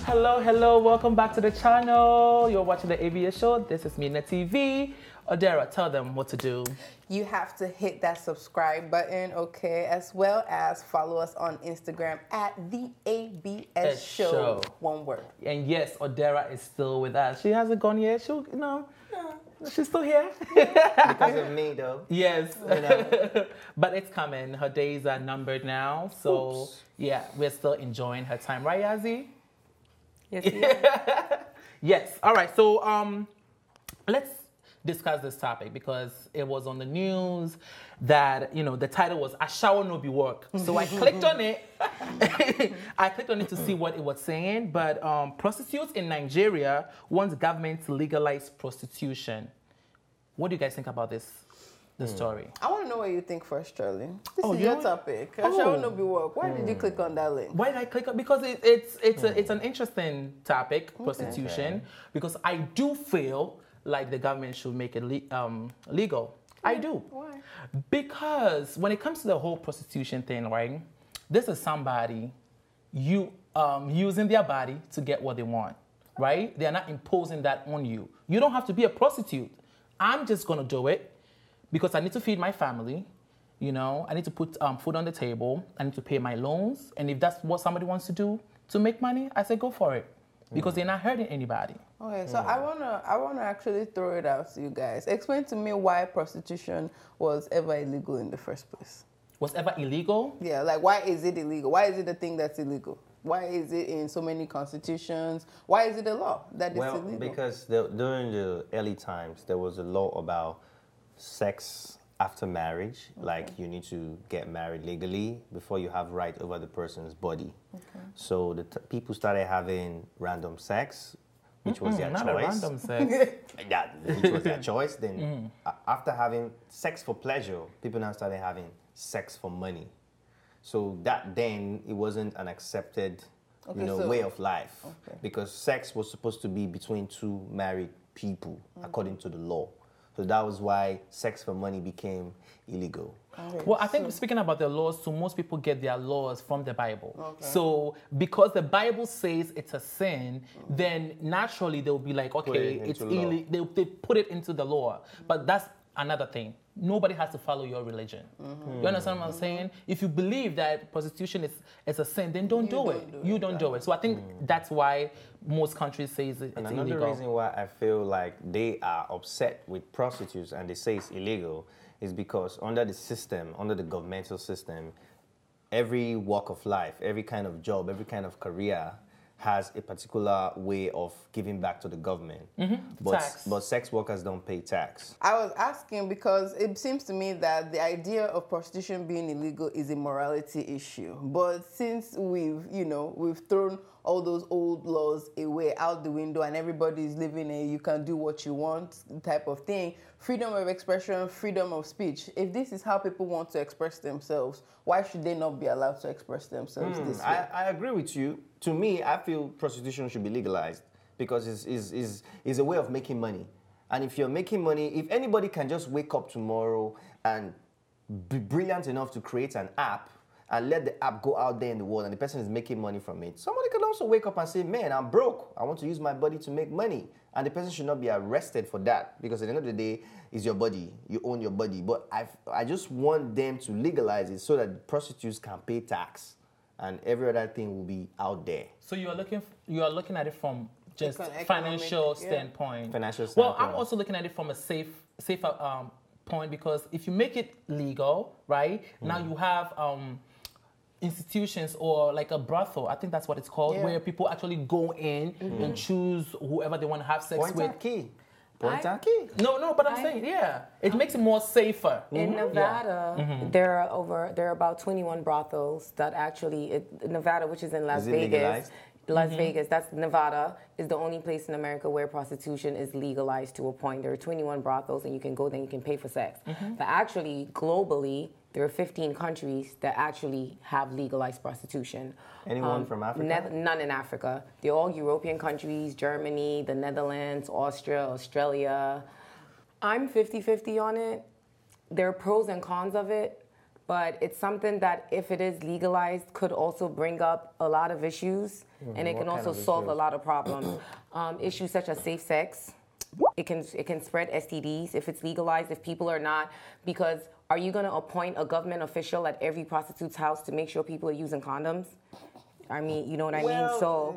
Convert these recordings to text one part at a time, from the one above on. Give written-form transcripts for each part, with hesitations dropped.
Hello, welcome back to the channel. You're watching the ABS show. This is MinaTV. Odera, tell them what to do. You have to hit that subscribe button, okay, as well as follow us on Instagram at the ABS show. One word. And yes, Odera is still with us. She hasn't gone yet. She's still here. Because of me, though. Yes. You know. But it's coming. Her days are numbered now. So, oops. Yeah, we're still enjoying her time. Right, Yazzie? Yes, yeah. Yes. All right. So, let's discuss this topic because it was on the news that, the title was Ashawo no be work. So I clicked on it. I clicked on it to see what it was saying. But prostitutes in Nigeria want the government to legalize prostitution. What do you guys think about this story? I want to know what you think first, Charlie. This is your topic. Ashawo no be work. Why did you click on that link? Why did I click on? Because it's an interesting topic, prostitution. Okay. Because I do feel like the government should make it legal. I do. Why? Because when it comes to the whole prostitution thing, right? This is somebody using their body to get what they want, right? They're not imposing that on you. You don't have to be a prostitute. I'm just gonna do it because I need to feed my family. I need to put food on the table. I need to pay my loans. And if that's what somebody wants to do to make money, I say go for it. Because they're not hurting anybody. Okay, so I wanna actually throw it out to you guys. Explain to me why prostitution was ever illegal in the first place. Was ever illegal? Yeah, like why is it illegal? Why is it a thing that's illegal? Why is it in so many constitutions? Why is it a law that is illegal? Well, because during the early times there was a law about sex after marriage. Okay. Like you need to get married legally before you have right over the person's body. Okay. So the people started having random sex, which was their not choice. A random sex. Yeah, which was their choice. Then after having sex for pleasure, people now started having sex for money. So that then it wasn't an accepted, way of life. Okay. Because sex was supposed to be between two married people, according to the law. So that was why sex for money became illegal. Okay. Well, I think speaking about the laws, so most people get their laws from the Bible. Okay. So because the Bible says it's a sin, then naturally they'll be like, okay, it's illegal. They put it into the law. But that's another thing. Nobody has to follow your religion. You understand what I'm saying? If you believe that prostitution is a sin, then don't do it. You don't do it. So I think that's why most countries say it's illegal. And another reason why I feel like they are upset with prostitutes and they say it's illegal is because under the system, under the governmental system, every walk of life, every kind of job, every kind of career has a particular way of giving back to the government. But sex workers don't pay tax. I was asking because it seems to me that the idea of prostitution being illegal is a morality issue. But since we've thrown all those old laws away out the window and everybody's living a you can do what you want type of thing, freedom of expression, freedom of speech. If this is how people want to express themselves, why should they not be allowed to express themselves this way? I agree with you. To me, I feel prostitution should be legalized because it's a way of making money. And if you're making money, if anybody can just wake up tomorrow and be brilliant enough to create an app and let the app go out there in the world and the person is making money from it, somebody can also wake up and say, man, I'm broke. I want to use my body to make money. And the person should not be arrested for that because at the end of the day, it's your body. You own your body. But I just want them to legalize it so that prostitutes can pay tax and every other thing will be out there. So you are looking at it from just financial standpoint. Financial standpoint. Well, I'm also looking at it from a safer point because if you make it legal, right, now you have institutions or like a brothel, I think that's what it's called, where people actually go in and choose whoever they want to have sex with. Point and key. No, but I'm saying, it makes it more safer. In Nevada, there are about 21 brothels that actually, Nevada, which is in Las Vegas. Las Vegas, that's Nevada, is the only place in America where prostitution is legalized to a point. There are 21 brothels and you can go there and you can pay for sex. But actually, globally, there are 15 countries that actually have legalized prostitution. Anyone from Africa? None in Africa. They're all European countries, Germany, the Netherlands, Austria, Australia. I'm 50-50 on it. There are pros and cons of it. but it's something that if it is legalized could also bring up a lot of issues, and it can also solve a lot of problems. Issues such as safe sex. It can spread STDs if it's legalized, if people are not, because are you going to appoint a government official at every prostitute's house to make sure people are using condoms? I mean, you know what I mean? So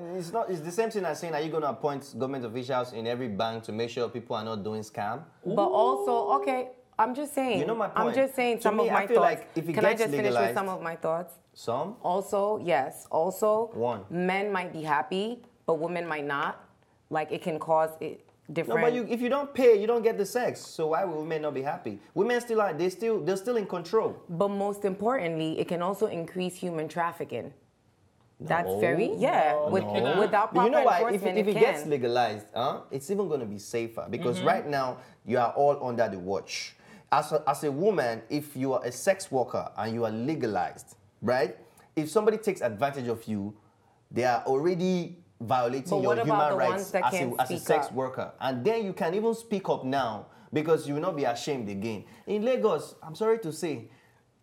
it's the same thing as saying, are you going to appoint government officials in every bank to make sure people are not doing scam? But also, okay, I'm just saying. You know my point. I'm just saying some of my thoughts. Like if it Can I just finish with some of my thoughts? Some? Also, yes. Also, one. Men might be happy, but women might not. Like it can cause it. Different. No, but if you don't pay, you don't get the sex. So why will women not be happy? Women still are. They're still in control. But most importantly, it can also increase human trafficking. That's without proper you know why? enforcement, If it gets legalized, it's even going to be safer because right now you are all under the watch. As a woman, if you are a sex worker and you are legalized, right? If somebody takes advantage of you, they are already violating your human rights as a sex worker. And then you can even speak up now because you will not be ashamed again. In Lagos, I'm sorry to say,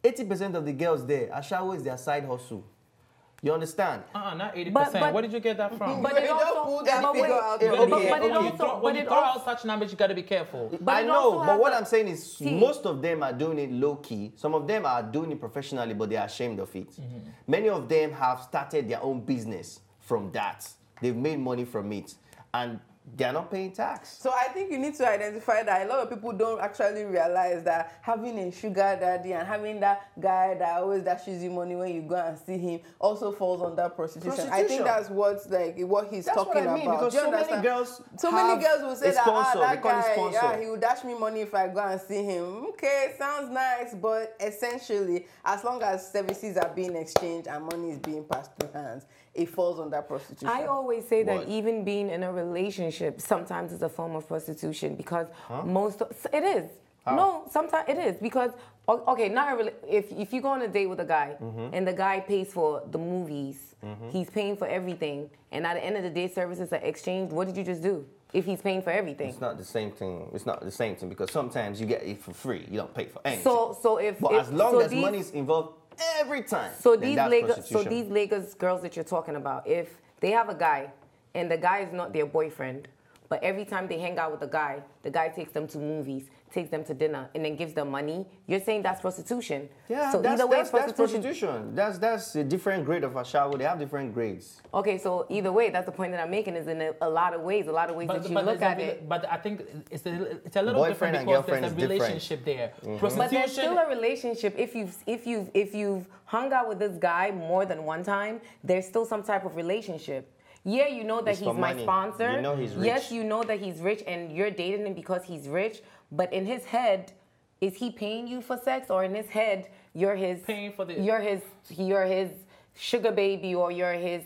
80% of the girls there, ashawo is their side hustle. You understand? Not 80%. Where did you get that from? But it also, when you throw out such numbers, you got to be careful. I know, but what I'm saying is most of them are doing it low-key. Some of them are doing it professionally, but they are ashamed of it. Many of them have started their own business from that. They've made money from it. And they're not paying tax. So I think you need to identify that a lot of people don't actually realize that having a sugar daddy and having that guy that always dashes you money when you go and see him also falls under prostitution. I think that's what he's talking about. Because so many girls will say that guy, he will dash me money if I go and see him. Okay, sounds nice, but essentially, as long as services are being exchanged and money is being passed through hands, it falls under prostitution. I always say that even being in a relationship sometimes is a form of prostitution because it is. How? No, sometimes it is because if you go on a date with a guy and the guy pays for the movies, he's paying for everything, and at the end of the day services are exchanged, what did you just do? If he's paying for everything, it's not the same thing. It's not the same thing because sometimes you get it for free. You don't pay for anything. But as long as money is involved every time, these Lagos girls that you're talking about, if they have a guy and the guy is not their boyfriend, but every time they hang out with the guy takes them to movies, takes them to dinner, and then gives them money, you're saying that's prostitution. Yeah, so either way, that's prostitution. That's a different grade of ashawo. They have different grades. Okay, so either way, that's the point that I'm making is in a lot of ways that you look at it. But I think it's a little different because there's a relationship there. Prostitution. But there's still a relationship. If you've hung out with this guy more than one time, there's still some type of relationship. Yeah, you know that he's my sponsor. You know he's rich. Yes, you know that he's rich and you're dating him because he's rich. But in his head, is he paying you for sex, or in his head, you're his you're his sugar baby, or you're his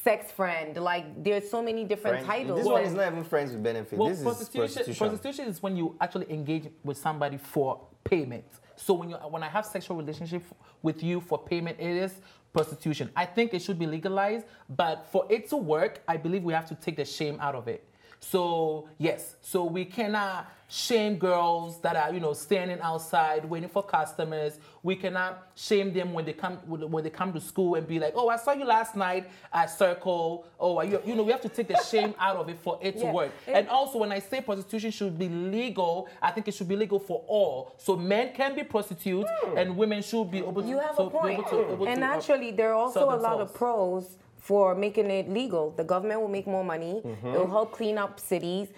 sex friend? Like there's so many different titles. This one is not even friends with benefits. This is prostitution. Prostitution is when you actually engage with somebody for payment. So when I have sexual relationship with you for payment, it is prostitution. I think it should be legalized, but for it to work, I believe we have to take the shame out of it. So yes, so we cannot shame girls that are standing outside waiting for customers. We cannot shame them when they come to school and be like, oh, I saw you last night at Circle. Oh, we have to take the shame out of it for it to work. And also, when I say prostitution should be legal, I think it should be legal for all. So men can be prostitutes and women should be able to. You have a point. And actually, there are also a lot of pros for making it legal. The government will make more money. It'll help clean up cities.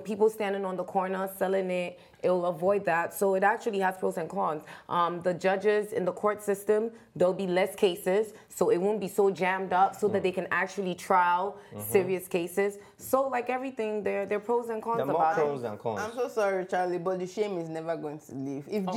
People standing on the corner selling it. It'll avoid that. So it actually has pros and cons. The judges in the court system, there'll be less cases, so it won't be so jammed up so that they can actually trial serious cases. So like everything, there are pros and cons about it. There are more pros than cons. I'm so sorry, Charlie, but the shame is never going to leave. If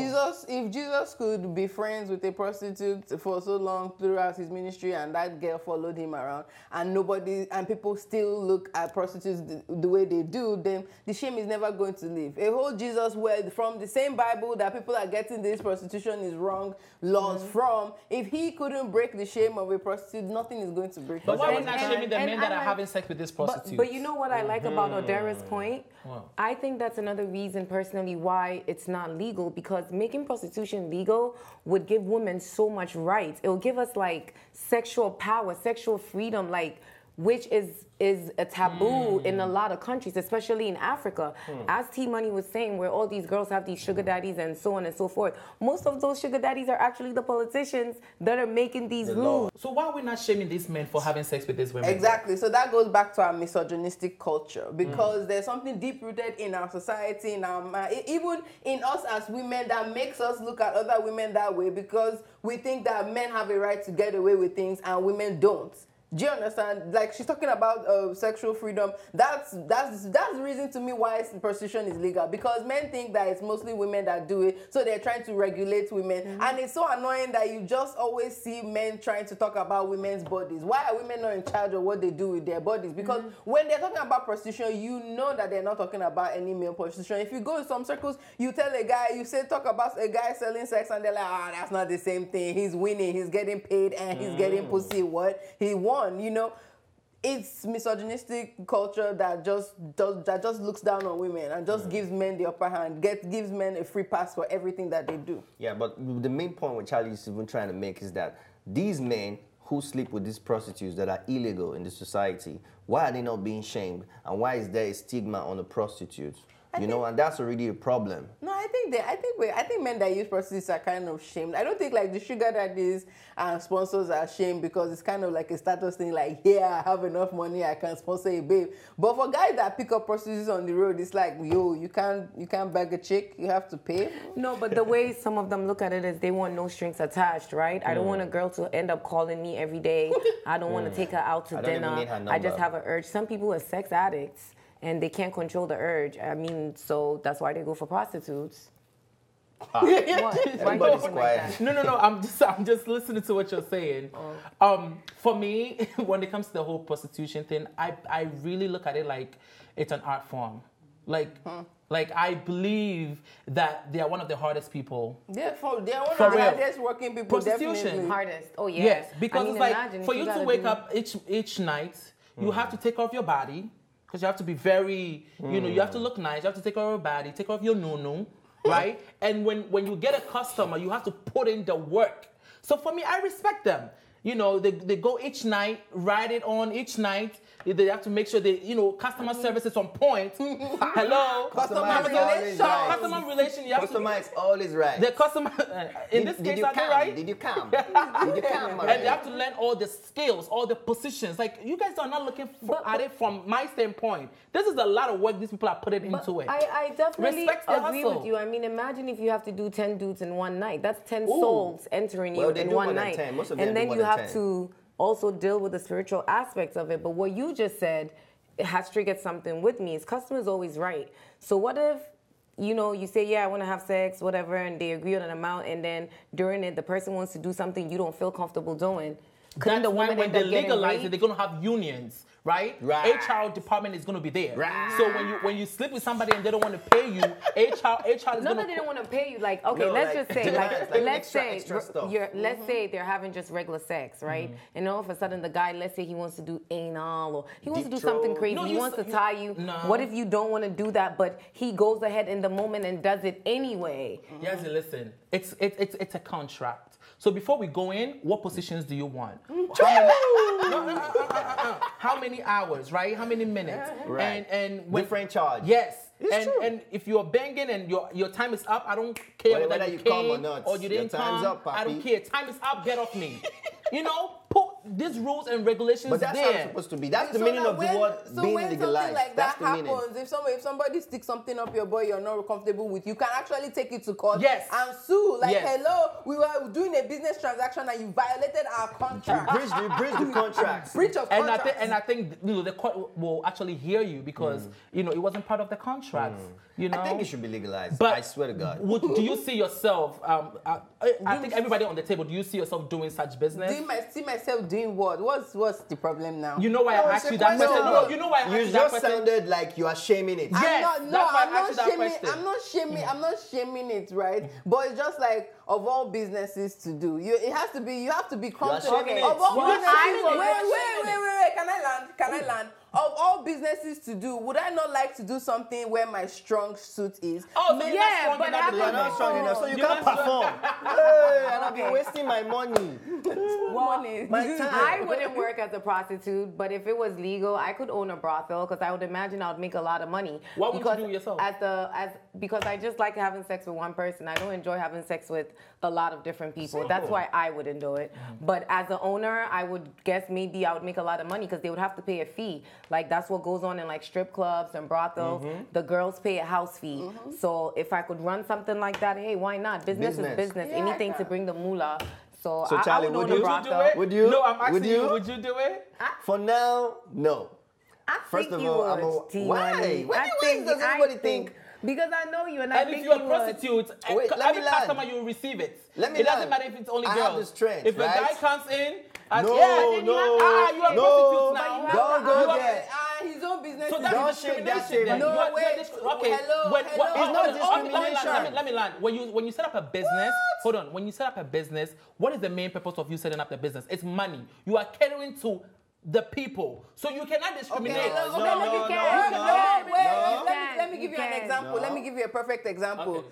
Jesus could be friends with a prostitute for so long throughout his ministry and that girl followed him around and people still look at prostitutes the way they do, then the shame is never going to leave. A whole Jesus where from the same Bible that people are getting this prostitution is wrong laws from, if he couldn't break the shame of a prostitute, nothing is going to break. But why are we not shaming the men that are having sex with this prostitute? But you know what I like about Odera's point? Wow. I think that's another reason personally why it's not legal, because making prostitution legal would give women so much rights. It will give us like sexual power, sexual freedom, like, which is a taboo in a lot of countries, especially in Africa. As T-Money was saying, where all these girls have these sugar daddies and so on and so forth, most of those sugar daddies are actually the politicians that are making these rules. So why are we not shaming these men for having sex with these women? Exactly. So that goes back to our misogynistic culture, because there's something deep-rooted in our society, in our even in us as women, that makes us look at other women that way, because we think that men have a right to get away with things and women don't. Do you understand? Like, she's talking about sexual freedom. That's the reason to me why prostitution is legal, because men think that it's mostly women that do it, so they're trying to regulate women. And it's so annoying that you just always see men trying to talk about women's bodies. Why are women not in charge of what they do with their bodies? Because when they're talking about prostitution, you know that they're not talking about any male prostitution. If you go in some circles, you tell a guy, you say talk about a guy selling sex, and they're like, that's not the same thing. He's winning, he's getting paid, and he's getting pussy. What he won. You know, it's misogynistic culture that just looks down on women and just gives men the upper hand, gives men a free pass for everything that they do. Yeah, but the main point what Charlie is even trying to make is that these men who sleep with these prostitutes that are illegal in the society, why are they not being shamed, and why is there a stigma on the prostitutes? And that's already a problem. No, I think men that use prostitutes are kind of shamed. I don't think like the sugar daddies and sponsors are shamed, because it's kind of like a status thing, like, I have enough money, I can sponsor a babe. But for guys that pick up prostitutes on the road, it's like, you can't bag a chick, you have to pay. No, but the way some of them look at it is they want no strings attached, right? I don't want a girl to end up calling me every day. I don't want to take her out to dinner. I just have an urge. Some people are sex addicts, and they can't control the urge. I mean, so that's why they go for prostitutes. What? Everybody's quiet. No. I'm just listening to what you're saying. For me, when it comes to the whole prostitution thing, I really look at it like it's an art form. Like I believe that they are one of the hardest people. They're one of the hardest working people. Prostitution. Definitely. Hardest. Oh yeah. Yes, because it's like for you to wake up each night, you have to take off your body. Because you have to be very, you have to look nice. You have to take care of your body, take care of your nunu, right? And when you get a customer, you have to put in the work. So for me, I respect them. They go each night, ride it on each night. They have to make sure customer service is on point. Hello, customer relation. Customer relation. Customer is always right. The customer, in this case, are they right? Did you come? And they have to learn all the skills, all the positions. Like, you guys are not looking at it from my standpoint. This is a lot of work these people are putting into it. I definitely agree with you. I mean, imagine if you have to do 10 dudes in one night. That's 10 souls entering you in one night. And then you have to also deal with the spiritual aspects of it. But what you just said, it has triggered something with me. Is customers always right? So what if, you say, I want to have sex, whatever, and they agree on an amount, and then during it, the person wants to do something you don't feel comfortable doing. That's why when they legalize it, they're going to have unions, right? HR department is going to be there. Right. So when you sleep with somebody and they don't want to pay you, HR is going to... No, they don't want to pay you. Like, okay, let's say they're having just regular sex, right? And all of a sudden the guy, let's say he wants to do anal, or he wants to do something crazy. He wants to tie you. No. What if you don't want to do that, but he goes ahead in the moment and does it anyway? Yes, listen, it's a contract. So before we go in, what positions do you want? How many hours, right? How many minutes? Right. And different charge. Yes. It's true. And if you're banging and your time is up, I don't care whether you come or not. Or you didn't time's come. Up, papi. I don't care. Time is up. Get off me. Put these rules and regulations but that's there. how it's supposed to be. That's the meaning of the word being legalized. Like that's that the meaning. If somebody sticks something up your boy you're not comfortable with, you can actually take it to court and sue. Like, hello, we were doing a business transaction and you violated our contract. You breached the contract. Breach of contract. And I think the court will actually hear you because it wasn't part of the contract. I think it should be legalized. But I swear to God. Do you see yourself? I think everybody on the table. Do you see yourself doing such business? See myself doing what? What's the problem now? You know why I asked you that question? No, you know why I asked You you that just question? sounded like you are shaming it. Yes, I'm that's why I not asked you that shaming. question. I'm not shaming it, right? But it's just like of all businesses to do, you have to be confident. shaming it. Of all You are businesses, shaming it. wait. Can I land? Of all businesses to do, would I not like to do something where my strong suit is? Oh, so you're not strong but enough to You're do not it. strong enough, so you You're can't not perform. Hey, and I've been wasting my money. Money. My time. I wouldn't work as a prostitute, but if it was legal, I could own a brothel because I would imagine I would make a lot of money. Why wouldn't you do it yourself? Because I just like having sex with one person. I don't enjoy having sex with a lot of different people. That's why I wouldn't do it. But as an owner, I would guess maybe I would make a lot of money because they would have to pay a fee. Like that's what goes on in like strip clubs and brothels. The girls pay a house fee. So if I could run something like that, hey, why not? Business is business. Yeah. Anything to bring the moolah. So Charlie, I would would own you a do brothel. it? Would you? No, I'm asking Would you? Would you do it? For now, no. I First think of you all, would, T-Money. why? Why does everybody think? Because I know you and I And think if you're a you would. prostitute, Wait, let every me land. customer you will receive it. Let me It doesn't land. matter if it's only I girls. have the strength, if a guy right? comes in, and No, yeah, no, you're a no, prostitute now. don't go You are- there. His own business. So is that's Don't discrimination. shake that then. No, You are- wait. you're okay. Hello, When- hello. It's not hold on, let me discrimination. land. When you set up a business, hold on. When you set up a business, what is the main purpose of you setting up the business? It's money. You are catering to the people, so you cannot discriminate. Let me give you an example. Let me give you a perfect example.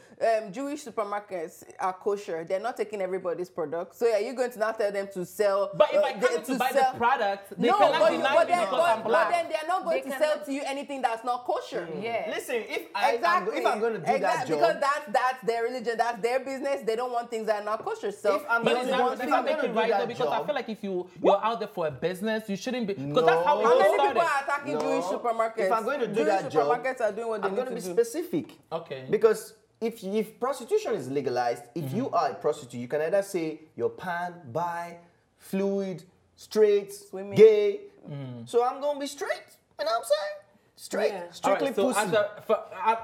Jewish supermarkets are kosher. They're not taking everybody's product. So are you going to now tell them the sell? But if I come to buy the product, they cannot deny me because I'm black. But then they're not going to sell to you anything that's not kosher. Yeah. Listen, if I'm going to do that job, because that's their religion, that's their business. They don't want things that are not kosher. So if I'm But going it's not to make it do right though, that because I job, feel like if you're out there for a business, you shouldn't be because No. that's how it how all many started. people are attacking No. Jewish supermarkets? If I'm going to do Jewish that job, supermarkets are doing what they I'm need going to to be do. specific. Okay. Because if prostitution is legalized, if you are a prostitute, you can either say you're pan, bi, fluid, straight, Swimming. gay. So I'm going to be straight. You know what I'm saying? Straight. Yeah. Strictly All right, so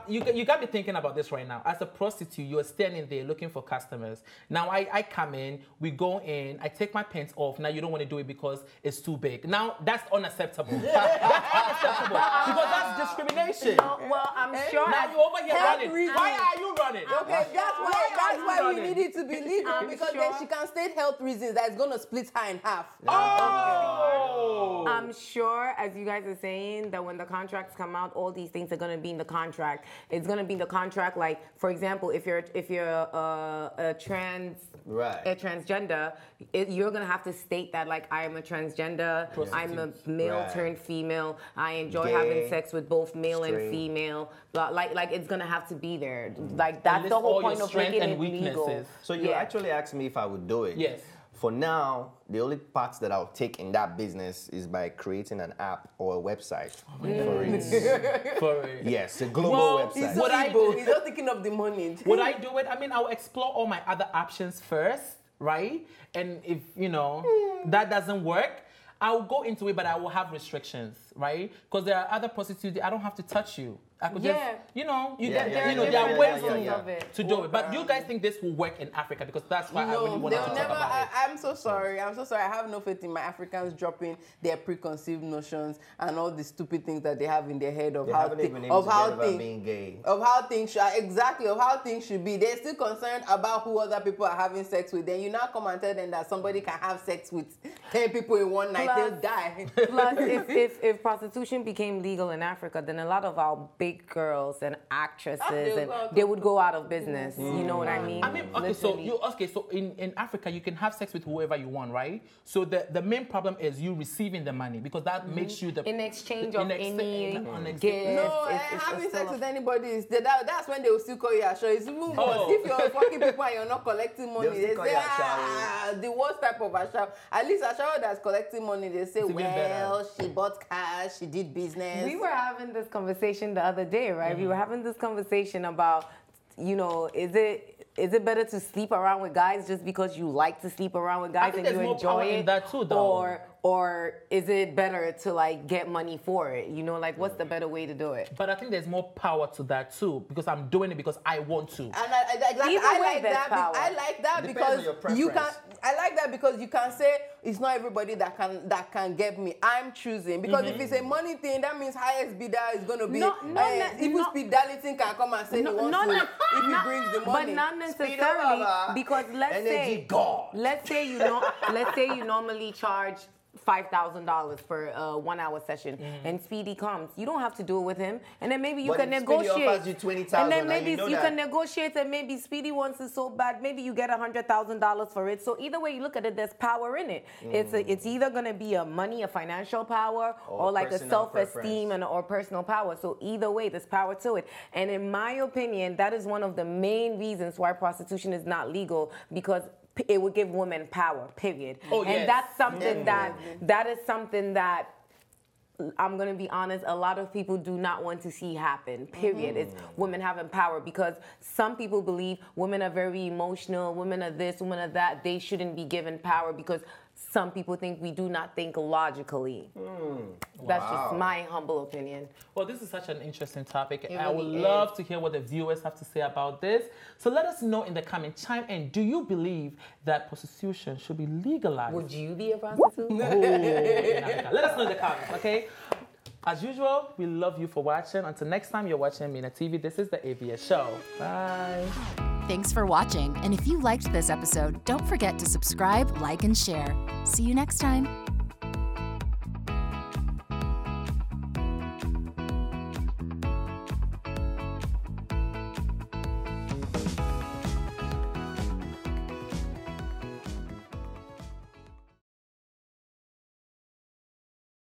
pussy. you got me thinking about this right now. As a prostitute, you're standing there looking for customers. Now I come in, we go in, I take my pants off. Now you don't want to do it because it's too big. Now that's unacceptable. That's unacceptable because that's discrimination. No, well, I'm sure. Now you're over here Health running. reasons. Why are you running? Okay, that's why we running? need it to be legal I'm because sure. then she can state health reasons that's going to split her in half. Oh! I'm sure, as you guys are saying, that when the contracts come out, all these things are going to be in the contract. It's going to be in the contract. Like, for example, if you're a transgender, you're going to have to state that, like, I am a transgender. I'm a male Right. turned female. I enjoy Gay, having sex with both male straight. and female. Like it's going to have to be there. Like that's list the whole all your point of strengths making and it weaknesses. legal. So you Yeah. actually asked me if I would do it. Yes. For now, the only parts that I'll take in that business is by creating an app or a website for it. For it. Yes, a global Well, website. He's so Would I Igbo. do- He's not thinking of the money. Would I do it? I mean, I'll explore all my other options first, right? And if, that doesn't work, I'll go into it, but I will have restrictions, right? Because there are other prostitutes, I don't have to touch you. I could Yeah. just, Yeah, there are ways yeah. to do it. But you guys think this will work in Africa? Because that's why I really wanted to they'll talk never. about it. I'm so sorry. I have no faith in my Africans dropping their preconceived notions and all the stupid things that they have in their head of They how haven't even even about being gay. of how things should be. They're still concerned about who other people are having sex with. Then you now come and tell them that somebody can have sex with 10 people in one night. They'll die. Plus, if prostitution became legal in Africa, then a lot of our big girls and actresses they would go out of business. You know what I mean? I mean, so in Africa you can have sex with whoever you want, right? So the main problem is you receiving the money because that makes you the in exchange of any gift. No, having sex with anybody is that's when they will still call you a show. It's even worse. If you're fucking people and you're not collecting money, They'll they still say call you the worst type of a show. At least a show that's collecting money, they say, even better. she bought cash, she did business. We were having this conversation the other day, right? We were having this conversation about, is it better to sleep around with guys just because you like to sleep around with guys think and you there's more enjoy power it? in that too, though. or is it better to like get money for it? You know, like what's the better way to do it? But I think there's more power to that too, because I'm doing it because I want to. And I like that because you can. I like that because you can say it's not everybody that can get me. I'm choosing because if it's a money thing, that means highest bidder is going to be. Even Speed Darlington can come and say he wants to if he brings the money. But not necessarily because let's say you normally charge $5,000 for a 1 hour session, and Speedy comes. You don't have to do it with him, and then maybe you can negotiate. Offers you $20,000, and then maybe you can negotiate, and maybe Speedy wants it so bad, maybe you get $100,000 for it. So either way you look at it, there's power in it. It's either gonna be a financial power, or like a self-esteem or personal power. So either way, there's power to it. And in my opinion, that is one of the main reasons why prostitution is not legal, because it would give women power, period. And that's something that is something that I'm going to be honest, a lot of people do not want to see happen, period. It's women having power, because some people believe women are very emotional, women are this, women are that. They shouldn't be given power because some people think we do not think logically. That's just my humble opinion. Well, this is such an interesting topic. I would love to hear what the viewers have to say about this. So let us know in the comments. Chime in. Do you believe that prostitution should be legalized? Would you be a prostitute? In Africa. Let us know in the comments, okay? As usual, we love you for watching. Until next time you're watching MinaTV, this is the ABS Show. Bye. Thanks for watching, and if you liked this episode, don't forget to subscribe, like, and share. See you next time.